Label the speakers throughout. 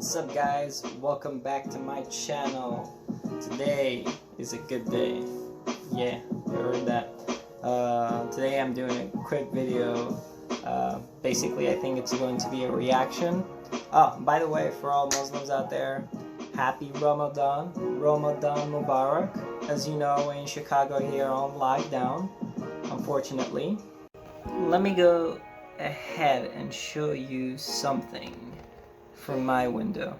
Speaker 1: What's up guys, welcome back to my channel. Today is a good day. Yeah, you heard that. Today I'm doing a quick video. Basically I think it's going to be a reaction. Oh, by the way, for all Muslims out there, happy Ramadan. Ramadan Mubarak. As you know, in Chicago here on lockdown, unfortunately. Let me go ahead and show you something from my window.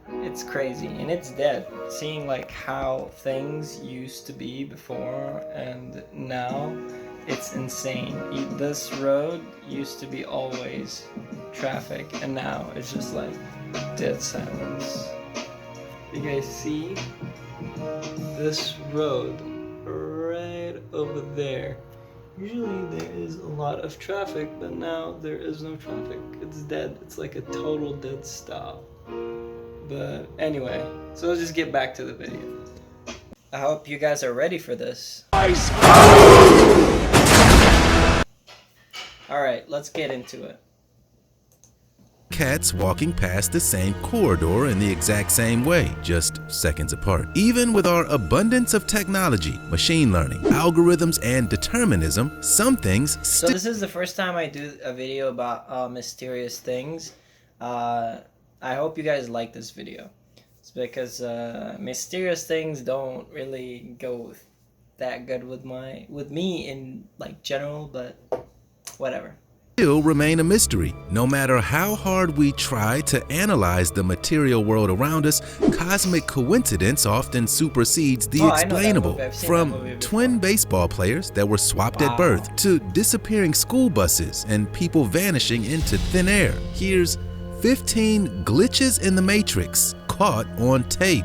Speaker 1: It's crazy and it's dead. Seeing like how things used to be before and now, it's insane. This road used to be always traffic and now it's just like dead silence. You guys see this road right over there? Usually there is a lot of traffic, but now there is no traffic. It's dead. It's like a total dead stop. But anyway, so let's just get back to the video. I hope you guys are ready for this. Alright, let's get into it.
Speaker 2: Cats walking past the same corridor in the exact same way, just seconds apart. Even with our abundance of technology, machine learning, algorithms, and determinism, some things
Speaker 1: So this is the first time I do a video about mysterious things. I hope you guys like this video. It's because mysterious things don't really go that good with me in like general, but whatever.
Speaker 2: Still remain a mystery. No matter how hard we try to analyze the material world around us, cosmic coincidence often supersedes the explainable. From twin baseball players that were swapped at birth, to disappearing school buses and people vanishing into thin air. Here's 15 glitches in the Matrix caught on tape.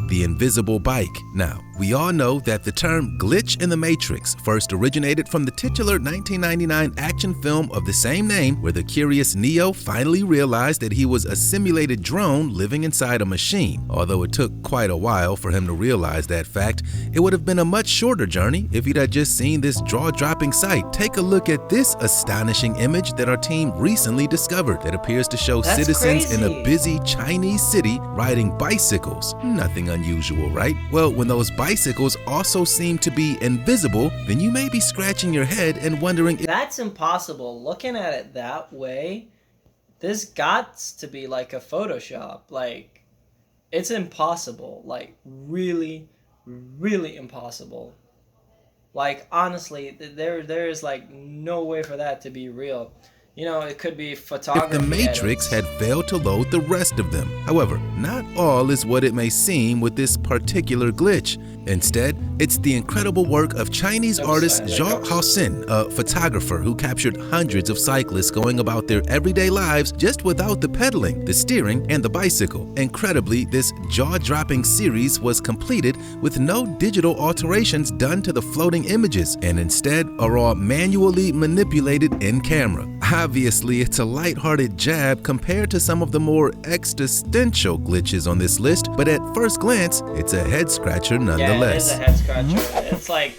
Speaker 2: The invisible bike. Now, we all know that the term Glitch in the Matrix first originated from the titular 1999 action film of the same name, where the curious Neo finally realized that he was a simulated drone living inside a machine. Although it took quite a while for him to realize that fact, it would have been a much shorter journey if he'd had just seen this jaw-dropping sight. Take a look at this astonishing image that our team recently discovered that appears to show citizens in a busy Chinese city riding bicycles. Nothing unusual, right? Well, when those bicycles also seem to be invisible, then you may be scratching your head and wondering if
Speaker 1: that's impossible. Looking at it that way, this gots to be like a Photoshop. Like, it's impossible. Like, really, really impossible. Like, honestly, there is like no way for that to be real. You know, it could be photography.
Speaker 2: If the Matrix had failed to load the rest of them. However, not all is what it may seem with this particular glitch. Instead, it's the incredible work of Chinese artist Zhao Haoxin, a photographer who captured hundreds of cyclists going about their everyday lives just without the pedaling, the steering, and the bicycle. Incredibly, this jaw-dropping series was completed with no digital alterations done to the floating images, and instead are all manually manipulated in camera. Obviously, it's a lighthearted jab compared to some of the more existential glitches on this list, but at first glance, it's a head-scratcher nonetheless.
Speaker 1: Yeah, it is a head-scratcher. It's like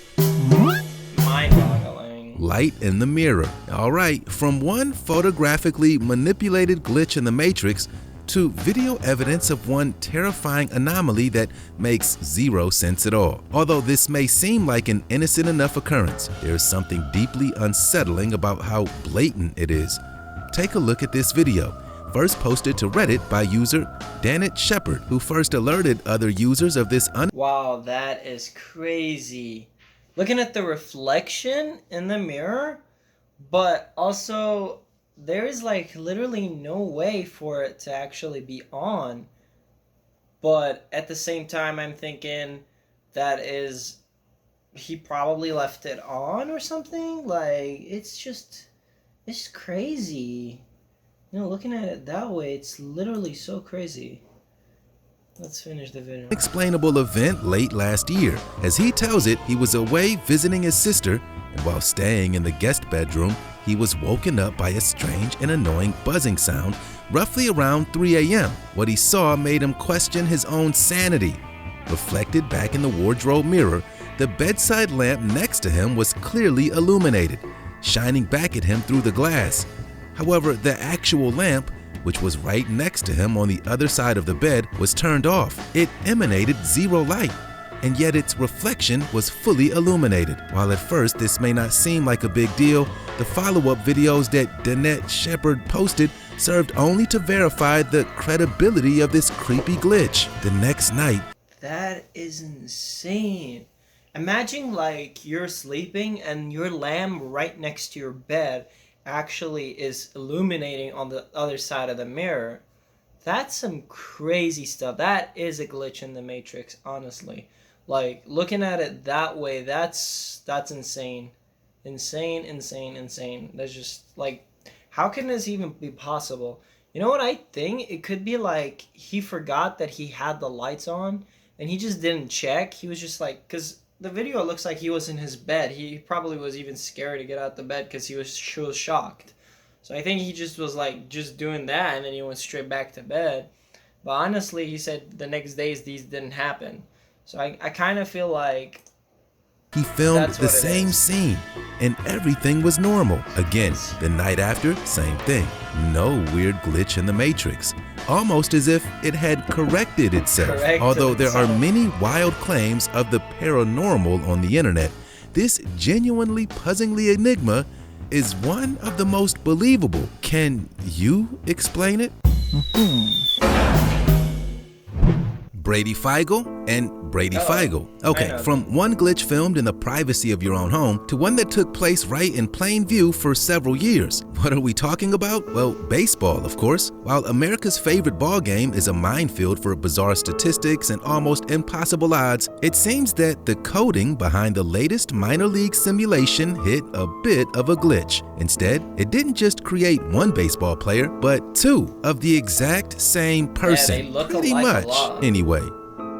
Speaker 1: mind-boggling.
Speaker 2: Light in the mirror. Alright, from one photographically manipulated glitch in the Matrix to video evidence of one terrifying anomaly that makes zero sense at all. Although this may seem like an innocent enough occurrence, there's something deeply unsettling about how blatant it is. Take a look at this video, first posted to Reddit by user Danit Shepherd, who first alerted other users of this
Speaker 1: Wow, that is crazy. Looking at the reflection in the mirror, but also there is like literally no way for it to actually be on. But at the same time, I'm thinking that is, he probably left it on or something. Like, it's crazy. You know, looking at it that way, it's literally so crazy. Let's finish the video.
Speaker 2: Unexplainable event late last year. As he tells it, he was away visiting his sister, and while staying in the guest bedroom, he was woken up by a strange and annoying buzzing sound roughly around 3 a.m. What he saw made him question his own sanity. Reflected back in the wardrobe mirror, the bedside lamp next to him was clearly illuminated, shining back at him through the glass. However, the actual lamp, which was right next to him on the other side of the bed, was turned off. It emanated zero light, and yet its reflection was fully illuminated. While at first this may not seem like a big deal, the follow-up videos that Danette Shepard posted served only to verify the credibility of this creepy glitch. The next night,
Speaker 1: that is insane. Imagine like you're sleeping and your lamp right next to your bed actually is illuminating on the other side of the mirror. That's some crazy stuff. That is a glitch in the Matrix, honestly. Like, looking at it that way, that's insane. Insane. That's just, like, how can this even be possible? You know what I think? It could be like he forgot that he had the lights on and he just didn't check. He was just like, because the video looks like he was in his bed. He probably was even scared to get out the bed because he was shocked. So I think he just was like just doing that and then he went straight back to bed. But honestly, he said the next days these didn't happen. So I kind of feel like
Speaker 2: he filmed the same scene and everything was normal. Again, the night after, same thing. No weird glitch in the Matrix. Almost as if it had corrected itself. Although there are many wild claims of the paranormal on the internet, this genuinely puzzling enigma is one of the most believable. Can you explain it? Brady Feigl and Brady Feigl. Okay, from one glitch filmed in the privacy of your own home to one that took place right in plain view for several years. What are we talking about? Well, baseball, of course. While America's favorite ball game is a minefield for bizarre statistics and almost impossible odds, it seems that the coding behind the latest minor league simulation hit a bit of a glitch. Instead, it didn't just create one baseball player, but two of the exact same person.
Speaker 1: Yeah, they look
Speaker 2: pretty
Speaker 1: alike
Speaker 2: much.
Speaker 1: a lot.
Speaker 2: Anyway,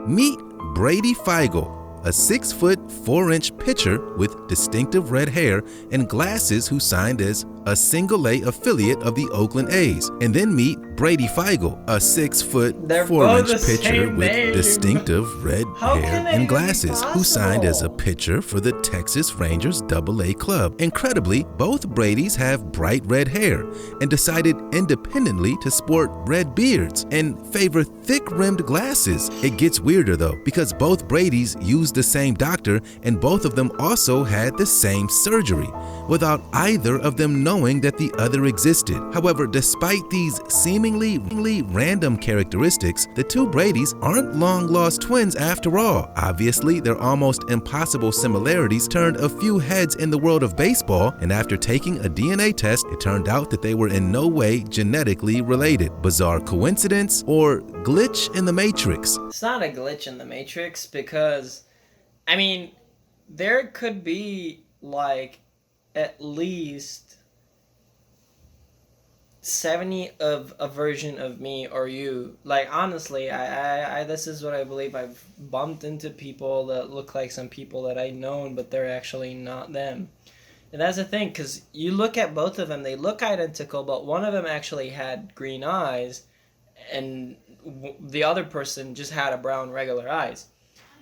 Speaker 2: meet Brady Feigl, a 6'4" pitcher with distinctive red hair and glasses who signed as a single-A affiliate of the Oakland A's. And then meet Brady Feigl, a 6'4" pitcher with distinctive red hair and glasses who signed as a pitcher for the Texas Rangers AA club. Incredibly, both Bradys have bright red hair and decided independently to sport red beards and favor thick-rimmed glasses. It gets weirder though, because both Bradys used the same doctor and both of them also had the same surgery, without either of them knowing that the other existed. However, despite these seemingly random characteristics, the two Bradys aren't long-lost twins after all. Obviously, their almost impossible similarities turned a few heads in the world of baseball, and after taking a DNA test, it turned out that they were in no way genetically related. Bizarre coincidence or glitch in the Matrix?
Speaker 1: It's not a glitch in the Matrix because, I mean, there could be like at least 70 of a version of me or you. Like, honestly, I this is what I believe. I've bumped into people that look like some people that I've known, but they're actually not them. And that's the thing, because you look at both of them, they look identical, but one of them actually had green eyes, and the other person just had a brown regular eyes.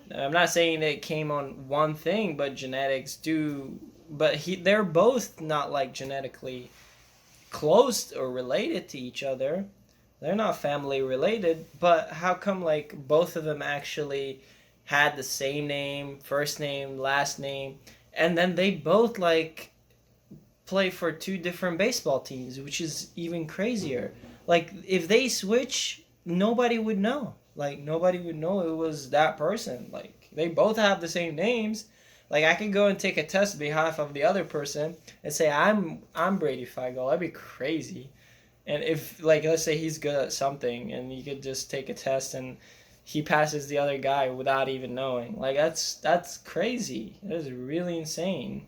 Speaker 1: Now, I'm not saying that it came on one thing, but genetics do. But they're both not like genetically close or related to each other. They're not family related, but how come like both of them actually had the same name, first name, last name, and then they both like play for two different baseball teams, which is even crazier. Like, if they switch, nobody would know. Like, nobody would know it was that person. Like, they both have the same names. Like, I could go and take a test on behalf of the other person and say, I'm Brady Feigl. That'd be crazy. And if, like, let's say he's good at something and you could just take a test and he passes the other guy without even knowing. Like, that's crazy. That is really insane.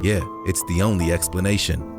Speaker 2: Yeah, it's the only explanation.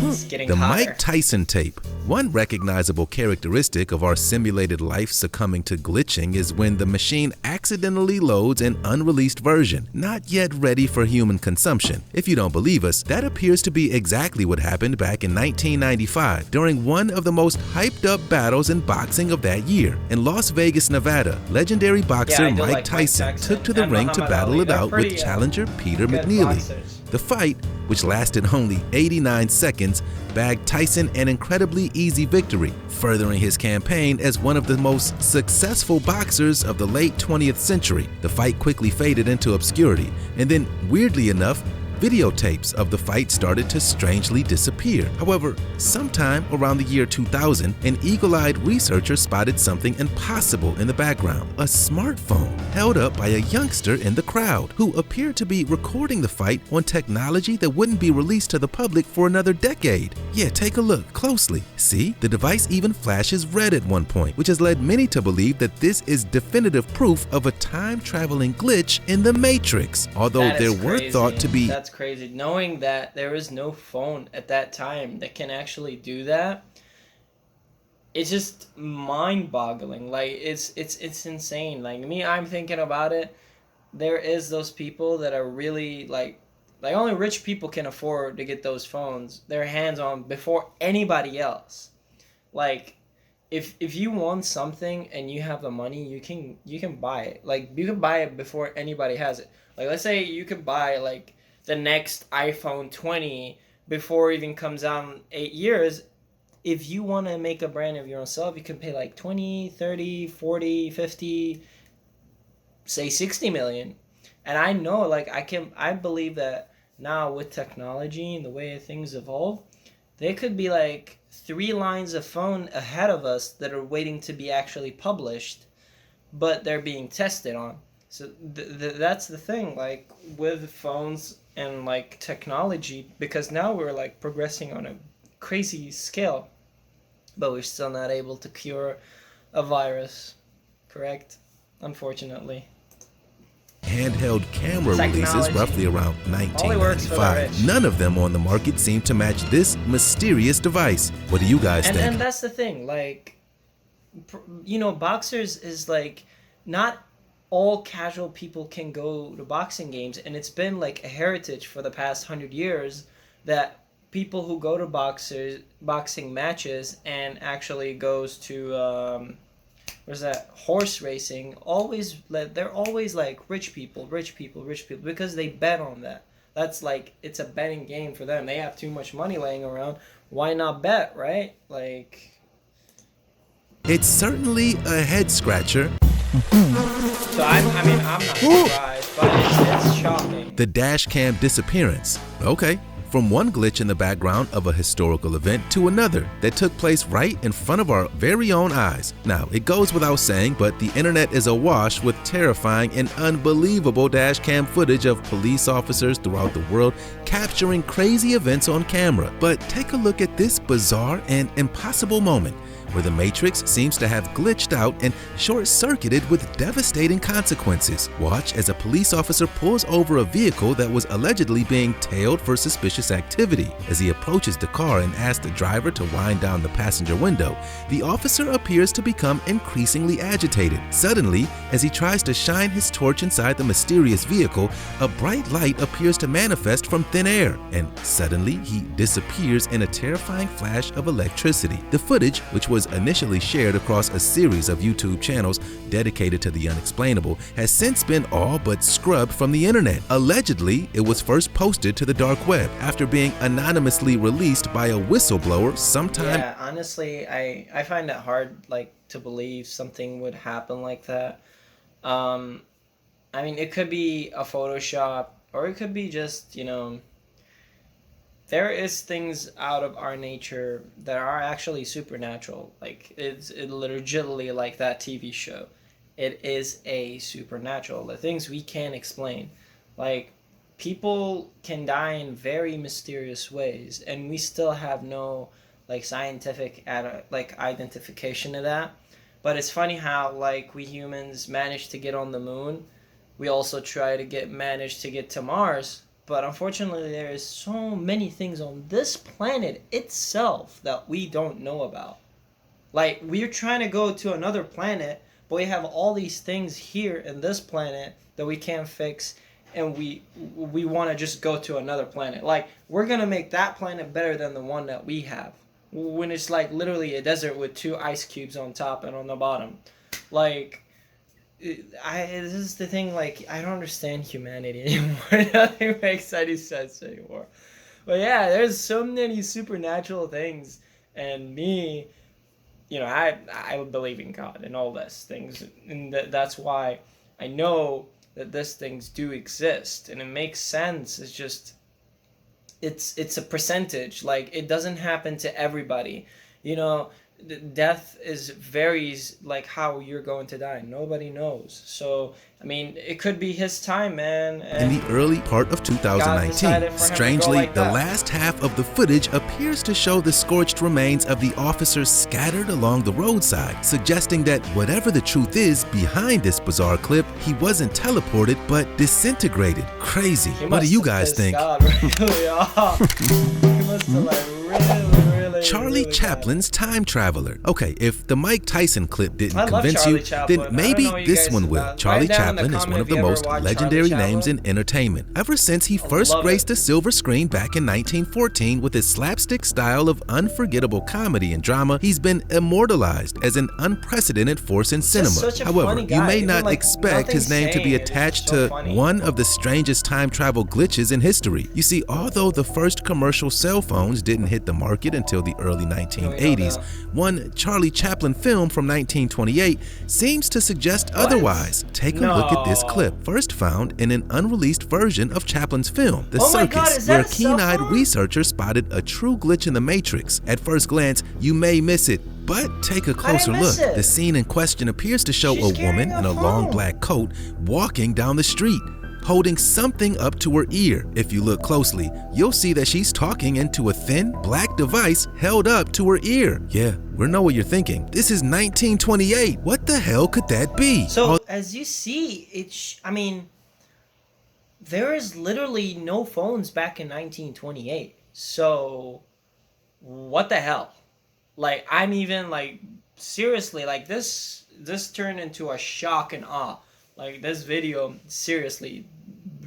Speaker 1: It's getting
Speaker 2: The
Speaker 1: hotter.
Speaker 2: Mike Tyson tape. One recognizable characteristic of our simulated life succumbing to glitching is when the machine accidentally loads an unreleased version, not yet ready for human consumption. If you don't believe us, that appears to be exactly what happened back in 1995 during one of the most hyped up battles in boxing of that year. In Las Vegas, Nevada, legendary boxer
Speaker 1: I do
Speaker 2: Mike
Speaker 1: like
Speaker 2: Tyson took to the
Speaker 1: and
Speaker 2: ring to
Speaker 1: Muhammad
Speaker 2: battle
Speaker 1: Ali.
Speaker 2: it
Speaker 1: They're
Speaker 2: out
Speaker 1: pretty,
Speaker 2: with challenger Peter
Speaker 1: good
Speaker 2: McNeely.
Speaker 1: boxers.
Speaker 2: The fight, which lasted only 89 seconds, bagged Tyson an incredibly easy victory, furthering his campaign as one of the most successful boxers of the late 20th century. The fight quickly faded into obscurity, and then, weirdly enough, videotapes of the fight started to strangely disappear. However, sometime around the year 2000, an eagle-eyed researcher spotted something impossible in the background: a smartphone held up by a youngster in the crowd who appeared to be recording the fight on technology that wouldn't be released to the public for another decade. Yeah, take a look closely. See, the device even flashes red at one point, which has led many to believe that this is definitive proof of a time-traveling glitch in the Matrix, although
Speaker 1: That is
Speaker 2: there were
Speaker 1: crazy.
Speaker 2: thought to be
Speaker 1: That's crazy. Knowing that there is no phone at that time that can actually do that, it's just mind-boggling. Like it's insane. Like me, I'm thinking about it. There is those people that are really like only rich people can afford to get those phones, their hands on before anybody else. Like if you want something and you have the money, you can buy it. Like you can buy it before anybody has it. Like let's say you could buy like the next iPhone 20 before it even comes out in 8 years. If you want to make a brand of yourself, you can pay like 20, 30, 40, 50, say 60 million. And I know like I believe that now with technology and the way things evolve, they could be like 3 lines of phone ahead of us that are waiting to be actually published, but they're being tested on. So that's the thing, like with phones and like technology, because now we're like progressing on a crazy scale, but we're still not able to cure a virus, correct? Unfortunately.
Speaker 2: handheld camera
Speaker 1: Technology.
Speaker 2: releases roughly around
Speaker 1: Only works for the
Speaker 2: 1995.
Speaker 1: rich.
Speaker 2: None of them on the market seem to match this mysterious device. What do you guys think?
Speaker 1: And that's the thing, like, you know, boxers is like, not all casual people can go to boxing games, and it's been like a heritage for the past 100 years that people who go to boxing matches and actually goes to where's that horse racing, they're always like rich people because they bet on that. That's like, it's a betting game for them. They have too much money laying around. Why not bet, right? Like,
Speaker 2: It's certainly a head scratcher.
Speaker 1: so I'm not surprised, but it's shocking.
Speaker 2: The Dashcam Disappearance. Okay. From one glitch in the background of a historical event to another that took place right in front of our very own eyes. Now, it goes without saying, but the internet is awash with terrifying and unbelievable dashcam footage of police officers throughout the world capturing crazy events on camera. But take a look at this bizarre and impossible moment where the Matrix seems to have glitched out and short-circuited with devastating consequences. Watch as a police officer pulls over a vehicle that was allegedly being tailed for suspicious activity. As he approaches the car and asks the driver to wind down the passenger window, the officer appears to become increasingly agitated. Suddenly, as he tries to shine his torch inside the mysterious vehicle, a bright light appears to manifest from thin air, and suddenly he disappears in a terrifying flash of electricity. The footage, which was initially shared across a series of YouTube channels dedicated to the unexplainable, has since been all but scrubbed from the internet. Allegedly, it was first posted to the dark web after being anonymously released by a whistleblower sometime.
Speaker 1: Yeah, honestly, I find it hard, like, to believe something would happen like that. I mean, it could be a Photoshop, or it could be just, you know, there is things out of our nature that are actually supernatural. Like, it's legitimately like that TV show. It is a supernatural. The things we can't explain. Like, people can die in very mysterious ways, and we still have no, like, scientific identification of that. But it's funny how, like, we humans managed to get on the moon. We also managed to get to Mars, But unfortunately, there is so many things on this planet itself that we don't know about. Like, we're trying to go to another planet, but we have all these things here in this planet that we can't fix, and we want to just go to another planet. Like, we're going to make that planet better than the one that we have, when it's like literally a desert with 2 ice cubes on top and on the bottom. Like, this is the thing, like, I don't understand humanity anymore. Nothing makes any sense anymore. But yeah, there's so many supernatural things, and me, you know, I believe in God and all these things, and that's why I know that these things do exist, and it makes sense. It's just, it's a percentage. Like, it doesn't happen to everybody, you know. Death varies, like how you're going to die. Nobody knows. So I mean, it could be his time, man.
Speaker 2: In the early part of 2019, strangely, like the last half of the footage appears to show the scorched remains of the officers scattered along the roadside, suggesting that whatever the truth is behind this bizarre clip, he wasn't teleported but disintegrated. Crazy. What do you guys think?
Speaker 1: God, really off. He must have really
Speaker 2: Charlie Chaplin's time traveler. Okay, if the Mike Tyson clip didn't convince you, then maybe this one will. Charlie Chaplin is one of the most legendary names in entertainment. Ever since he first graced the silver screen back in 1914 with his slapstick style of unforgettable comedy and drama, he's been immortalized as an unprecedented force in cinema. However, you may not expect his name to be attached to one of the strangest time travel glitches in history. You see, although the first commercial cell phones didn't hit the market until the early 1980s, one Charlie Chaplin film from 1928 seems to suggest otherwise. Take a look at this clip, first found in an unreleased version of Chaplin's film, The Circus, where a keen-eyed researcher spotted a true glitch in the Matrix. At first glance, you may miss it, but take a closer look. The scene in question appears to show a woman in a long black coat walking down the street, holding something up to her ear. If you look closely, you'll see that she's talking into a thin, black device held up to her ear. Yeah, we know what you're thinking. This is 1928. What the hell could that be?
Speaker 1: So, as you see, I mean, there is literally no phones back in 1928. So, what the hell? Like, I'm even, like, seriously, like, this turned into a shock and awe. Like, this video seriously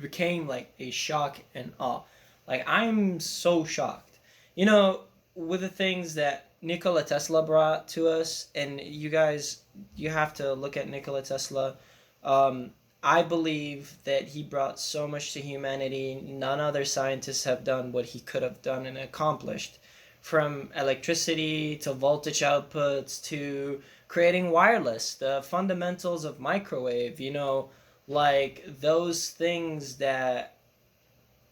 Speaker 1: became like a shock and awe. Like, I'm so shocked. You know, with the things that Nikola Tesla brought to us, and you guys, you have to look at Nikola Tesla. I believe that he brought so much to humanity. None other scientists have done what he could have done and accomplished. From electricity to voltage outputs to creating wireless, the fundamentals of microwave, you know, like those things that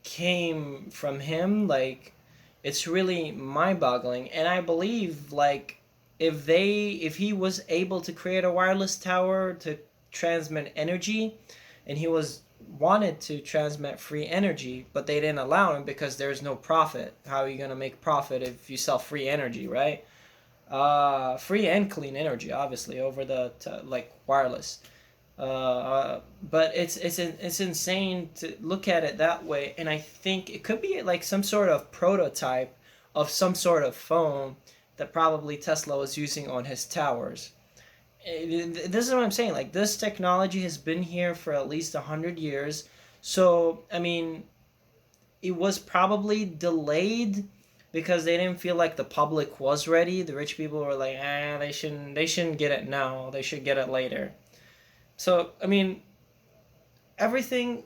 Speaker 1: came from him, like, it's really mind-boggling. And I believe, like, if he was able to create a wireless tower to transmit energy, and he wanted to transmit free energy, but they didn't allow him because there's no profit. How are you going to make profit if you sell free energy, right? Free and clean energy, obviously, over the like wireless. But it's insane to look at it that way, and I think it could be like some sort of prototype of some sort of phone that probably Tesla was using on his towers. This is what I'm saying. Like, this technology has been here for at least 100 years. So, I mean, it was probably delayed because they didn't feel like the public was ready. The rich people were like, they shouldn't get it now. They should get it later. So, I mean, everything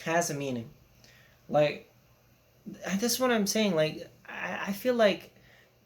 Speaker 1: has a meaning. Like, that's what I'm saying. Like, I feel like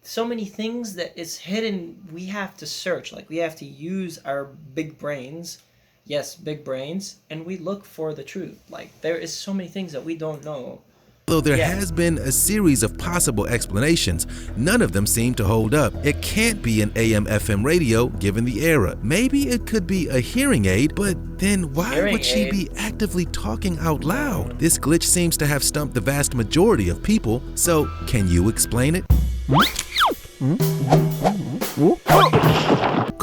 Speaker 1: so many things that it's hidden, we have to search. Like, we have to use our big brains. Yes, big brains, and we look for the truth. Like, there is so many things that we don't know.
Speaker 2: Though there has been a series of possible explanations, none of them seem to hold up. It can't be an AM/FM radio given the era. Maybe it could be a hearing aid, but then why would she be actively talking out loud? This glitch seems to have stumped the vast majority of people, so can you explain it?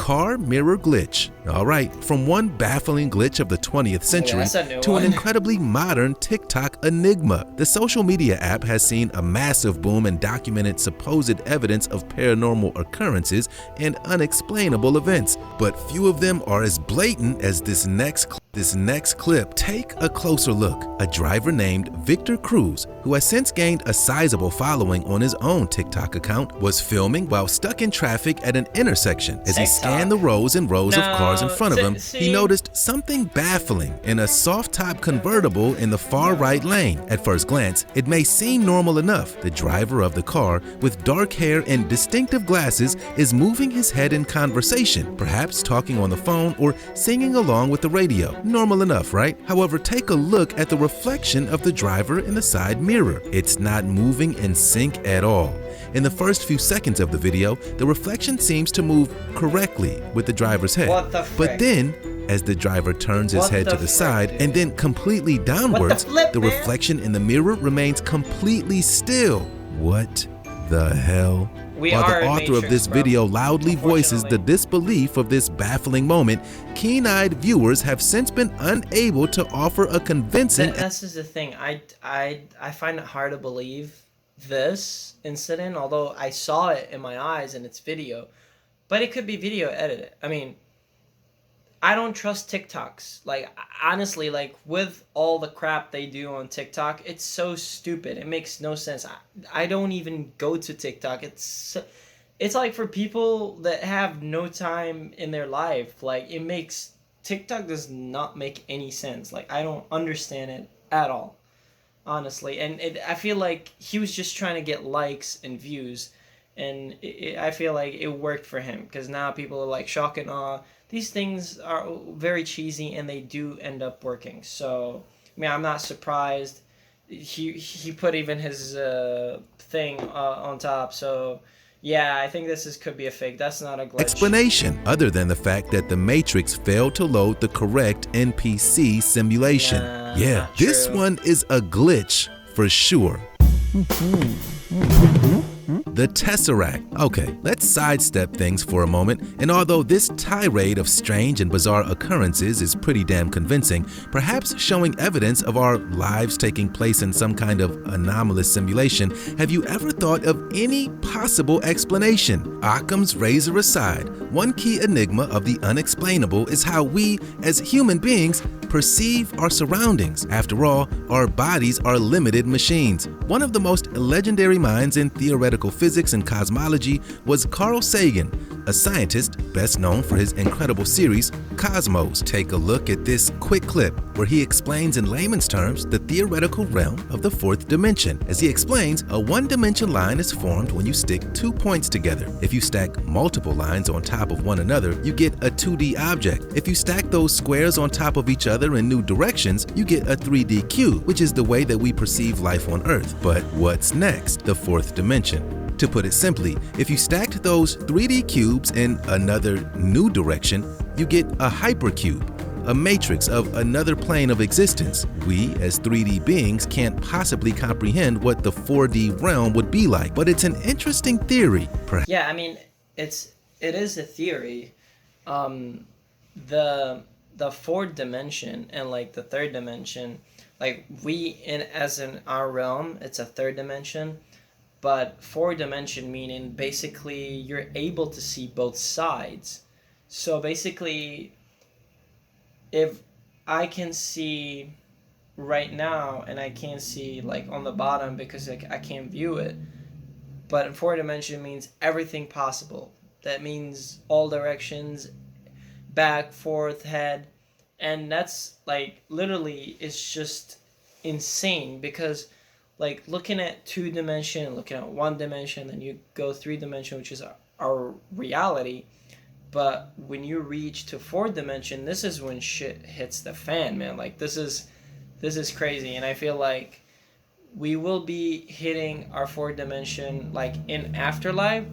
Speaker 2: car mirror glitch. All right, from one baffling glitch of the 20th century to an incredibly modern TikTok enigma. The social media app has seen a massive boom in documented supposed evidence of paranormal occurrences and unexplainable events, but few of them are as blatant as this next clip. Take a closer look. A driver named Victor Cruz, who has since gained a sizable following on his own TikTok account, was filming while stuck in traffic at an intersection. As he scanned the rows and rows of cars in front of him, he noticed something baffling in a soft-top convertible in the far right lane. At first glance, it may seem normal enough. The driver of the car, with dark hair and distinctive glasses, is moving his head in conversation, perhaps talking on the phone or singing along with the radio. Normal enough, right? However, take a look at the reflection of the driver in the side mirror. It's not moving in sync at all. In the first few seconds of the video, the reflection seems to move correctly with the driver's head. But then, as the driver turns his head to the side and then completely downwards, the reflection in the mirror remains completely still. What the hell? While the author of this video loudly voices the disbelief of this baffling moment, keen-eyed viewers have since been unable to offer a convincing...
Speaker 1: This is the thing. I find it hard to believe this incident, although I saw it in my eyes in its video. But it could be video edited. I mean, I don't trust TikToks. Like, honestly, like, with all the crap they do on TikTok, it's so stupid. It makes no sense. I don't even go to TikTok. It's like for people that have no time in their life. Like, TikTok does not make any sense. Like, I don't understand it at all, honestly. And I feel like he was just trying to get likes and views. And I feel like it worked for him, because now people are like shock and awe. These things are very cheesy, and they do end up working. So, I mean, I'm not surprised. He put even his thing on top. So, yeah, I think could be a fake. That's not a glitch.
Speaker 2: Explanation, other than the fact that the Matrix failed to load the correct NPC simulation. Yeah, this one is a glitch for sure. The Tesseract. Okay, let's sidestep things for a moment, and although this tirade of strange and bizarre occurrences is pretty damn convincing, perhaps showing evidence of our lives taking place in some kind of anomalous simulation, have you ever thought of any possible explanation? Occam's razor aside, one key enigma of the unexplainable is how we, as human beings, perceive our surroundings. After all, our bodies are limited machines. One of the most legendary minds in theoretical physics and cosmology was Carl Sagan, a scientist best known for his incredible series, Cosmos. Take a look at this quick clip where he explains in layman's terms the theoretical realm of the fourth dimension. As he explains, a one-dimension line is formed when you stick 2 points together. If you stack multiple lines on top of one another, you get a 2D object. If you stack those squares on top of each other in new directions, you get a 3D cube, which is the way that we perceive life on Earth. But what's next? The fourth dimension. To put it simply, if you stacked those 3D cubes in another new direction, you get a hypercube, a matrix of another plane of existence. We, as 3D beings, can't possibly comprehend what the 4D realm would be like, but it's an interesting theory.
Speaker 1: Yeah, I mean, it is a theory. The fourth dimension and like the third dimension, like as in our realm, it's a third dimension. But fourth dimension meaning basically you're able to see both sides. So basically, if I can see right now and I can't see like on the bottom because I can't view it, but in fourth dimension means everything possible. That means all directions, back, forth, head, and that's like literally it's just insane because like looking at 2 dimension, looking at 1 dimension, then you go 3 dimension, which is our reality. But when you reach to 4th dimension, this is when shit hits the fan, man. Like this is crazy, and I feel like we will be hitting our 4th dimension like in afterlife.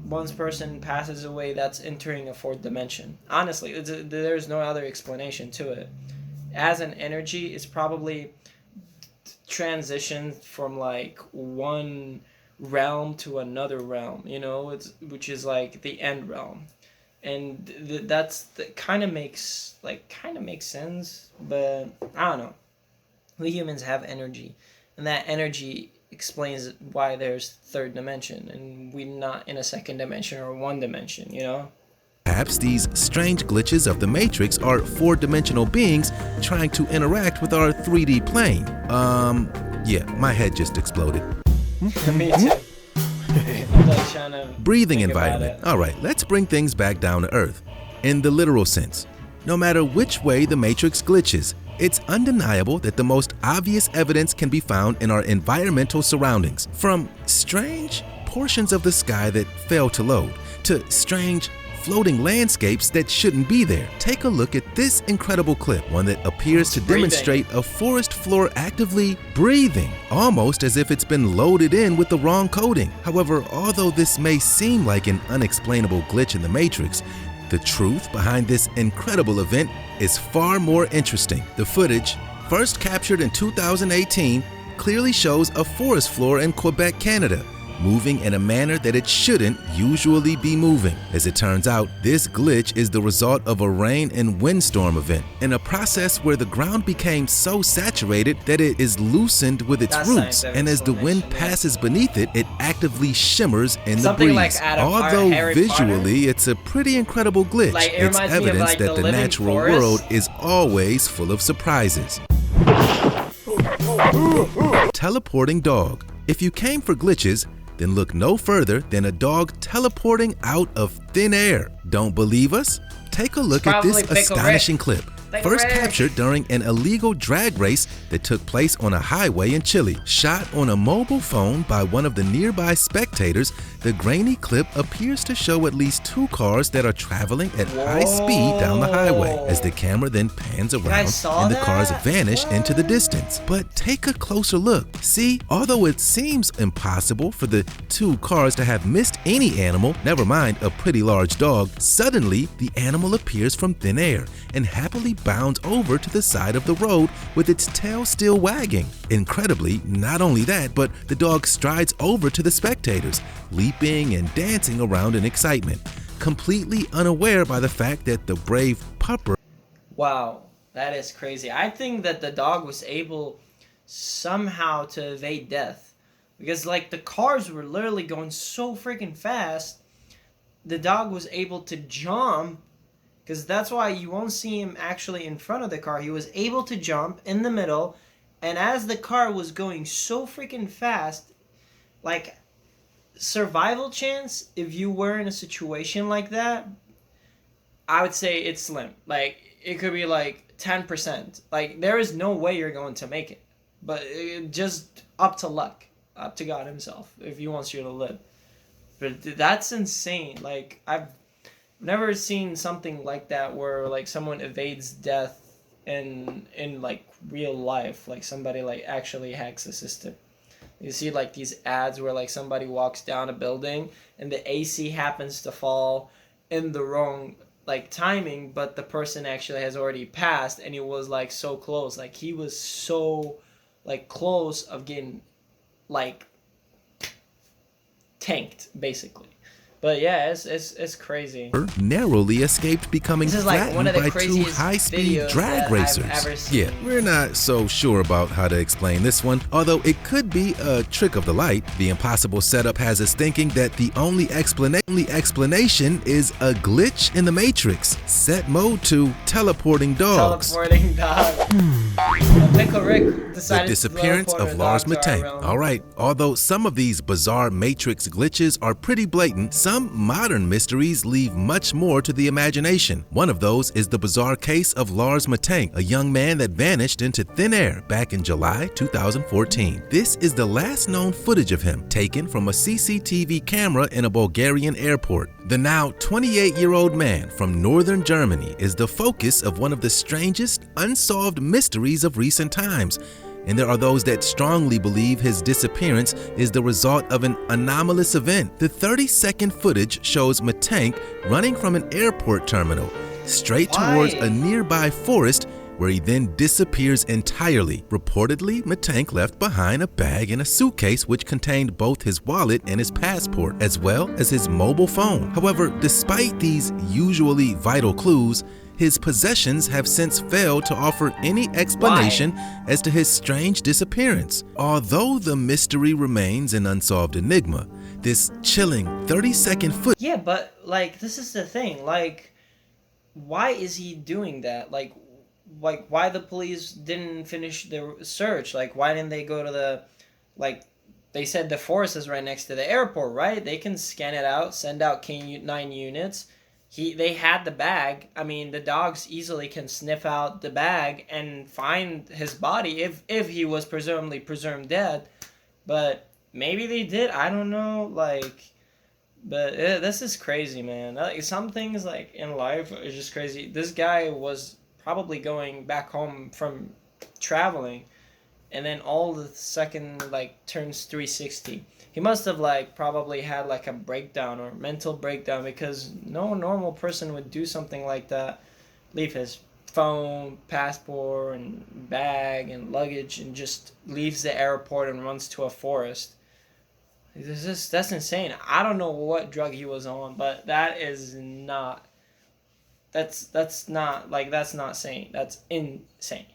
Speaker 1: Once person passes away, that's entering a 4th dimension. Honestly, there's no other explanation to it. As an energy, it's probably transition from like one realm to another realm, you know, which is like the end realm. and that kind of makes sense, but I don't know. We humans have energy, and that energy explains why there's third dimension, and we're not in a second dimension or one dimension, you know?
Speaker 2: Perhaps these strange glitches of the Matrix are four-dimensional beings trying to interact with our 3D plane. Yeah, my head just exploded.
Speaker 1: Me too. I'm like trying to
Speaker 2: Breathing environment. All right, let's bring things back down to earth. In the literal sense, no matter which way the Matrix glitches, it's undeniable that the most obvious evidence can be found in our environmental surroundings. From strange portions of the sky that fail to load, to strange floating landscapes that shouldn't be there. Take a look at this incredible clip, one that appears to demonstrate a forest floor actively breathing, almost as if it's been loaded in with the wrong coding. However, although this may seem like an unexplainable glitch in the Matrix, the truth behind this incredible event is far more interesting. The footage, first captured in 2018, clearly shows a forest floor in Quebec, Canada, moving in a manner that it shouldn't usually be moving. As it turns out, this glitch is the result of a rain and windstorm event, in a process where the ground became so saturated that it is loosened with its roots, and as the wind passes beneath it, it actively shimmers in the breeze. Although visually it's a pretty incredible glitch, it's evidence that the natural world is always full of surprises. Teleporting dog. If you came for glitches, then look no further than a dog teleporting out of thin air. Don't believe us? Take a look at this astonishing clip. First captured during an illegal drag race that took place on a highway in Chile. Shot on a mobile phone by one of the nearby spectators, the grainy clip appears to show at least two cars that are traveling at high speed down the highway, as the camera then pans around and the cars vanish into the distance. But take a closer look. See, although it seems impossible for the two cars to have missed any animal, never mind a pretty large dog, suddenly the animal appears from thin air and happily bounds over to the side of the road with its tail still wagging. Incredibly, not only that, but the dog strides over to the spectators, leaping and dancing around in excitement, completely unaware by the fact that the brave pupper.
Speaker 1: Wow, that is crazy. I think that the dog was able somehow to evade death, because like the cars were literally going so freaking fast. The dog was able to jump, because that's why you won't see him actually in front of the car. He was able to jump in the middle, and as the car was going so freaking fast, like, survival chance, if you were in a situation like that, I would say it's slim. Like, it could be like 10%. Like, there is no way you're going to make it. But just up to luck, up to God himself, if he wants you to live. But that's insane. Like, I've never seen something like that where like someone evades death in like real life, like somebody like actually hacks the system. You see like these ads where like somebody walks down a building and the AC happens to fall in the wrong like timing, but the person actually has already passed, and he was like so close, like he was so like close of getting like tanked basically. But yeah, it's crazy.
Speaker 2: Narrowly escaped becoming flattened by two high-speed drag racers. Yeah, we're not so sure about how to explain this one, although it could be a trick of the light. The impossible setup has us thinking that the only explanation is a glitch in the Matrix. Set mode to teleporting dogs.
Speaker 1: Teleporting dog. Pickle Rick decided
Speaker 2: the disappearance of Lars Mateng. Alright, although some of these bizarre Matrix glitches are pretty blatant, some modern mysteries leave much more to the imagination. One of those is the bizarre case of Lars Mateng, a young man that vanished into thin air back in July 2014. This is the last known footage of him, taken from a CCTV camera in a Bulgarian airport. The now 28-year-old man from northern Germany is the focus of one of the strangest unsolved mysteries of recent times. And there are those that strongly believe his disappearance is the result of an anomalous event. The 30-second footage shows Mateng running from an airport terminal straight towards a nearby forest where he then disappears entirely. Reportedly, Matank left behind a bag and a suitcase which contained both his wallet and his passport, as well as his mobile phone. However, despite these usually vital clues, his possessions have since failed to offer any explanation as to his strange disappearance. Although the mystery remains an unsolved enigma, this chilling 30-second footage.
Speaker 1: Yeah, but like this is the thing. Like, why is he doing that? Like why the police didn't finish the search? Like, why didn't they go to the, like, they said the forest is right next to the airport, right? They can scan it out, send out K9 units. They had the bag. I mean, the dogs easily can sniff out the bag and find his body if he was presumed dead. But maybe they did. I don't know. Like, but this is crazy, man. Like, some things like in life are just crazy. This guy was probably going back home from traveling, and then all of a second like turns 360. He must have like probably had like a breakdown or mental breakdown, because no normal person would do something like that. Leave his phone, passport, and bag and luggage and just leaves the airport and runs to a forest. That's insane. I don't know what drug he was on, but that is not. That's not sane. That's insane.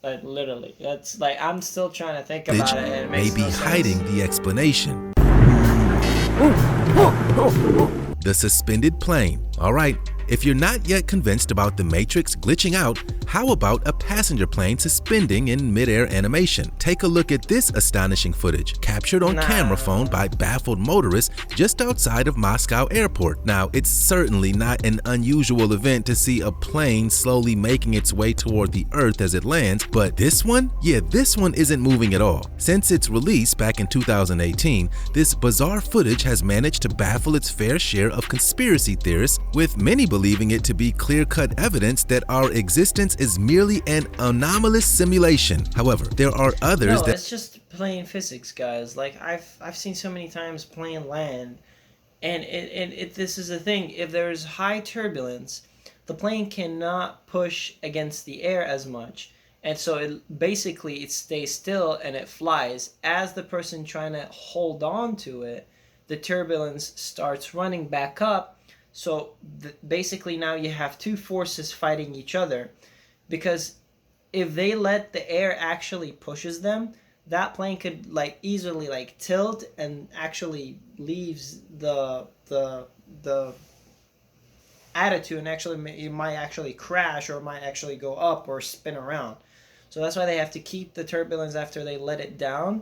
Speaker 1: Like, literally, that's like, I'm still trying to think about it. And it makes
Speaker 2: may be
Speaker 1: no sense.
Speaker 2: hiding the explanation. The suspended plane. All right, if you're not yet convinced about the Matrix glitching out, how about a passenger plane suspending in midair animation? Take a look at this astonishing footage, captured on camera phone by baffled motorists just outside of Moscow airport. Now, it's certainly not an unusual event to see a plane slowly making its way toward the Earth as it lands, but this one? Yeah, this one isn't moving at all. Since its release back in 2018, this bizarre footage has managed to baffle its fair share of conspiracy theorists, with many believing it to be clear-cut evidence that our existence is merely an anomalous simulation. However, there are others that—
Speaker 1: it's just plain physics, guys. Like, I've seen so many times plane land, and this is the thing. If there's high turbulence, the plane cannot push against the air as much, and so it stays still and it flies. As the person trying to hold on to it, the turbulence starts running back up. So basically now you have two forces fighting each other, because if they let the air actually pushes them, that plane could like easily like tilt and actually leaves the attitude, and actually it might actually crash, or it might actually go up or spin around. So that's why they have to keep the turbulence after they let it down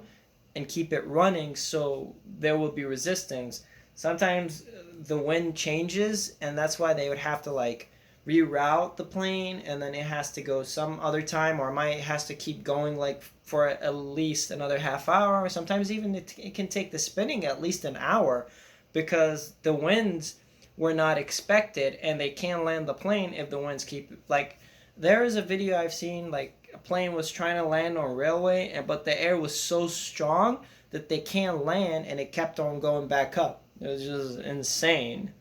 Speaker 1: and keep it running, so there will be resistance. Sometimes the wind changes, and that's why they would have to like reroute the plane, and then it has to go some other time, or it has to keep going like for at least another half hour, or sometimes even it can take the spinning at least an hour, because the winds were not expected, and they can't land the plane if the winds keep, like, there is a video I've seen, like a plane was trying to land on railway, but the air was so strong that they can't land, and it kept on going back up. It was just insane.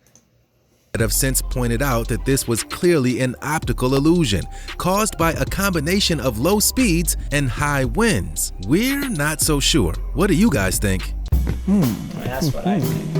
Speaker 2: Have since pointed out that this was clearly an optical illusion caused by a combination of low speeds and high winds. We're not so sure. What do you guys think?
Speaker 1: That's what I think.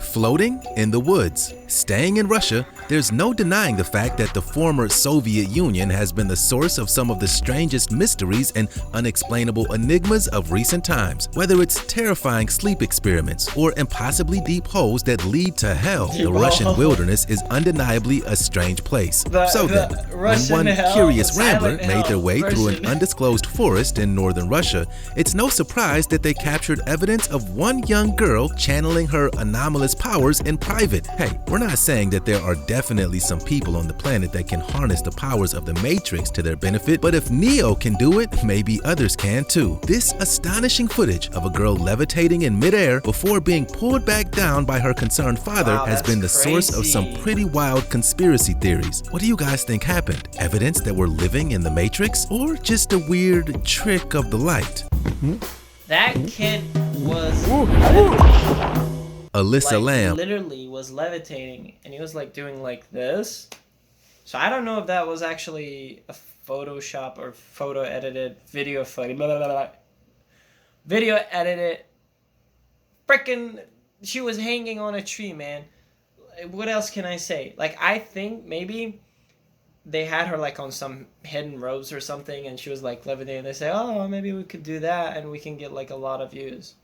Speaker 2: Floating in the woods. Staying in Russia, there's no denying the fact that the former Soviet Union has been the source of some of the strangest mysteries and unexplainable enigmas of recent times. Whether it's terrifying sleep experiments or impossibly deep holes that lead to hell, the Russian wilderness is undeniably a strange place. So then, when one curious rambler made their way through an undisclosed forest in northern Russia, it's no surprise that they captured evidence of one young girl channeling her anomalous powers in private. Hey, we're not saying that there are definitely some people on the planet that can harness the powers of the Matrix to their benefit, but if Neo can do it, maybe others can too. This astonishing footage of a girl levitating in midair before being pulled back down by her concerned father has been the source of some pretty wild conspiracy theories. What do you guys think happened? Evidence that we're living in the Matrix, or just a weird trick of the light?
Speaker 1: That kid was
Speaker 2: Eliza Lam
Speaker 1: literally was levitating, and he was like doing like this, So I don't know if that was actually a Photoshop or photo edited video footage. Video edited. Frickin', she was hanging on a tree, man. What else can I say? Like, I think maybe they had her like on some hidden ropes or something, and she was like levitating. And they say, oh, maybe we could do that, and we can get like a lot of views.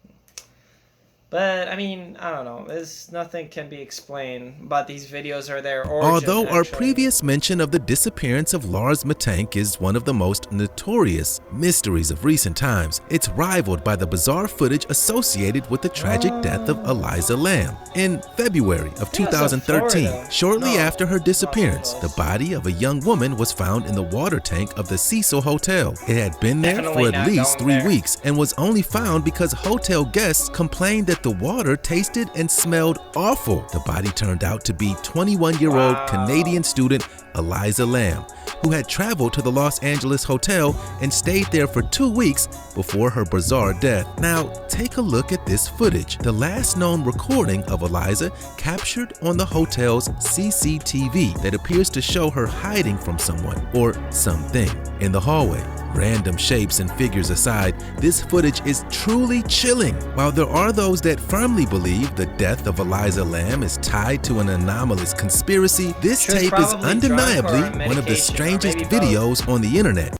Speaker 1: But I mean, I don't know. There's nothing can be explained, but these videos are their origin.
Speaker 2: Although our
Speaker 1: actually.
Speaker 2: previous mention of the disappearance of Lars Mattank is one of the most notorious mysteries of recent times, it's rivaled by the bizarre footage associated with the tragic death of Eliza Lam. In February of 2013, shortly after her disappearance, the body of a young woman was found in the water tank of the Cecil Hotel. It had been there for at least 3 weeks and was only found because hotel guests complained that the water tasted and smelled awful. The body turned out to be 21-year-old Canadian student Eliza Lam, who had traveled to the Los Angeles hotel and stayed there for 2 weeks before her bizarre death. Now, take a look at this footage. The last known recording of Eliza captured on the hotel's CCTV that appears to show her hiding from someone or something in the hallway. Random shapes and figures aside, this footage is truly chilling. While there are those that firmly believe the death of Eliza Lam is tied to an anomalous conspiracy, this tape is undeniably one of the strangest videos on the internet.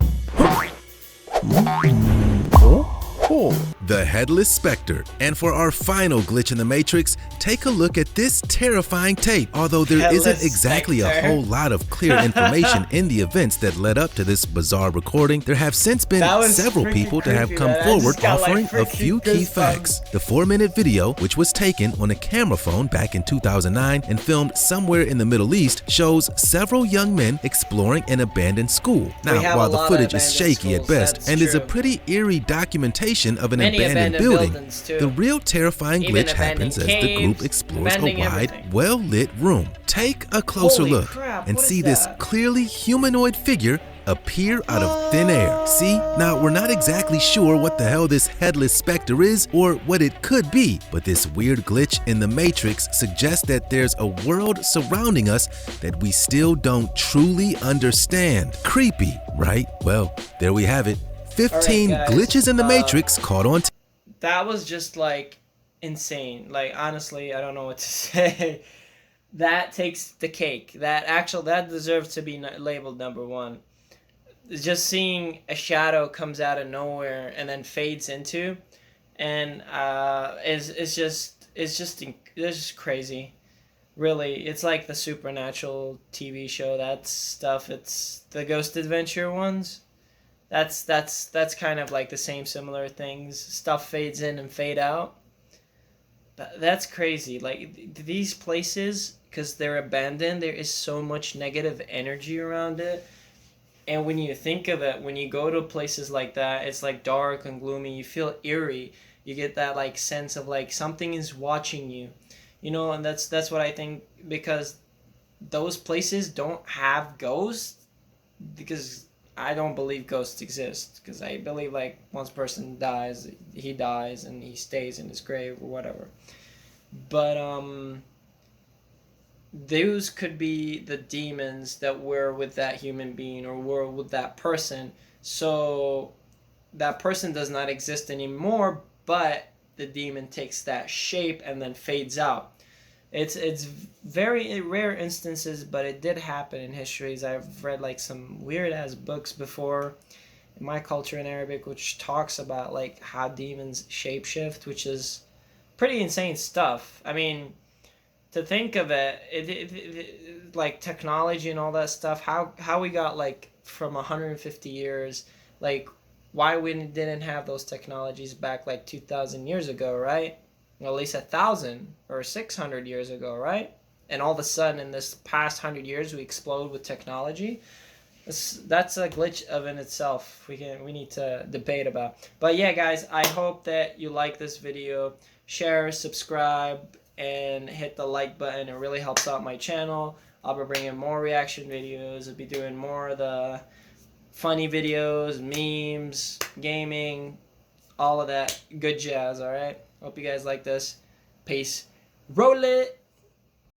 Speaker 2: The Headless Specter. And for our final glitch in the Matrix, take a look at this terrifying tape. Although there isn't exactly a whole lot of clear information in the events that led up to this bizarre recording, there have since been several people that have come forward offering a few key facts. The 4-minute video, which was taken on a camera phone back in 2009 and filmed somewhere in the Middle East, shows several young men exploring an abandoned school. Now, while the footage is shaky at best and is a pretty eerie documentation of an abandoned building, the real terrifying glitch happens as the group explores a wide, well-lit room. Take a closer look and see this clearly humanoid figure appear out of thin air. See, now we're not exactly sure what the hell this Headless Specter is or what it could be, but this weird glitch in the Matrix suggests that there's a world surrounding us that we still don't truly understand. Creepy, right? Well, there we have it. 15 glitches in the Matrix caught on tape.
Speaker 1: That was just like insane. Like, honestly, I don't know what to say. That takes the cake. That deserves to be labeled #1. Just seeing a shadow comes out of nowhere and then fades into, and it's just crazy. Really, it's like the Supernatural TV show. That stuff. It's the Ghost Adventure ones. That's kind of like the same similar things. Stuff fades in and fade out. That's crazy. Like, these places, because they're abandoned, there is so much negative energy around it. And when you think of it, when you go to places like that, it's like dark and gloomy. You feel eerie. You get that like sense of like something is watching you, you know. And that's what I think, because those places don't have ghosts, because I don't believe ghosts exist, because I believe like once a person dies, he dies and he stays in his grave or whatever. But those could be the demons that were with that human being or were with that person. So that person does not exist anymore, but the demon takes that shape and then fades out. It's very rare instances, but it did happen in histories. I've read like some weird ass books before in my culture in Arabic, which talks about like how demons shapeshift, which is pretty insane stuff. I mean, to think of it, like technology and all that stuff, how we got like from 150 years, like why we didn't have those technologies back like 2,000 years ago, right? Well, at least 1,000 or 600 years ago, right? And all of a sudden, in this past 100 years, we explode with technology. That's a glitch of in itself. We need to debate about. But yeah, guys, I hope that you like this video. Share, subscribe, and hit the like button. It really helps out my channel. I'll be bringing more reaction videos. I'll be doing more of the funny videos, memes, gaming, all of that good jazz. All right. Hope you guys like this. Peace. Roll it.